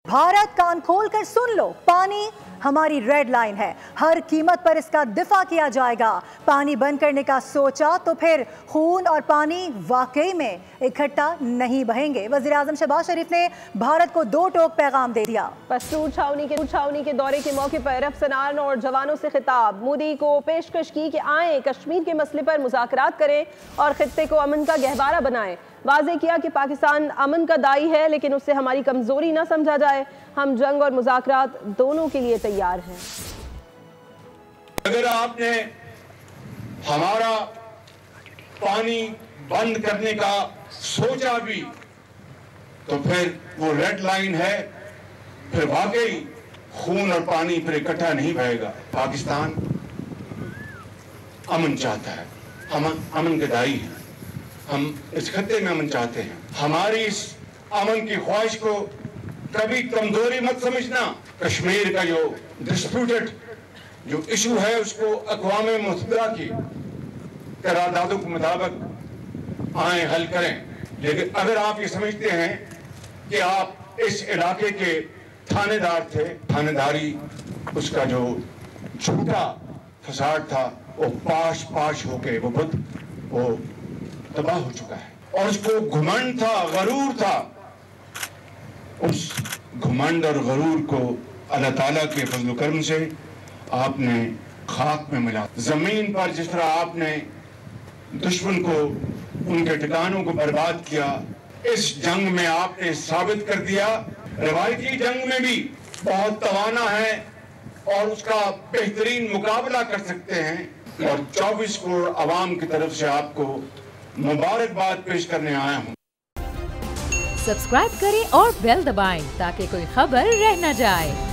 भारत कान खोल कर सुन लो, पानी हमारी रेड लाइन है, हर कीमत पर इसका दिफा किया जाएगा। पानी बंद करने का सोचा तो फिर खून और पानी वाकई में इकट्ठा नहीं बहेंगे। वज़ीर आज़म शहबाज शरीफ ने भारत को दो टोक पैगाम दे दिया। पस्तून छावनी के दौरे के मौके पर अफसरान और जवानों से खिताब। मोदी को पेशकश की कि आएँ कश्मीर के मसले पर मुज़ाकरात करें और खित्ते को अमन का गहवारा बनाएं। वाज़े किया कि पाकिस्तान अमन का दाई है, लेकिन उससे हमारी कमज़ोरी ना समझा जाए। हम जंग और मुज़ाकरात दोनों के लिए तैयार हैं। अगर आपने हमारा पानी बंद करने का सोचा भी तो फिर वो रेड लाइन है, फिर वाकई खून और पानी फिर इकट्ठा नहीं बहेगा। पाकिस्तान अमन चाहता है, अमन के दाई है। हम इस खत्ते में अमन चाहते हैं। हमारी इस अमन की ख्वाहिश को कभी कमजोरी मत समझना। कश्मीर का जो डिस्प्यूटेड जो इशू है उसको अक़वाम मुत्तहिदा की करारदादों के मुताबिक आए हल करें। लेकिन अगर आप ये समझते हैं कि आप इस इलाके के थानेदार थे, थानेदारी उसका जो झूठा फसाद था वो पाश होके वो तबाह हो चुका है। और उसको घुमंड था, गरूर था। उस घुमंड और गरूर को अल्लाह ताला के फजल करम से आपने खाक में मिला। जमीन पर जिस तरह आपने दुश्मन को उनके ठिकानों को बर्बाद किया, इस जंग में आपने साबित कर दिया रवायती जंग में भी बहुत तवाना है और उसका बेहतरीन मुकाबला कर सकते हैं। और 24 करोड़ आवाम की तरफ से आपको मुबारकबाद पेश करने आया हूँ। सब्सक्राइब करें और बेल दबाएं ताकि कोई खबर रह न जाए।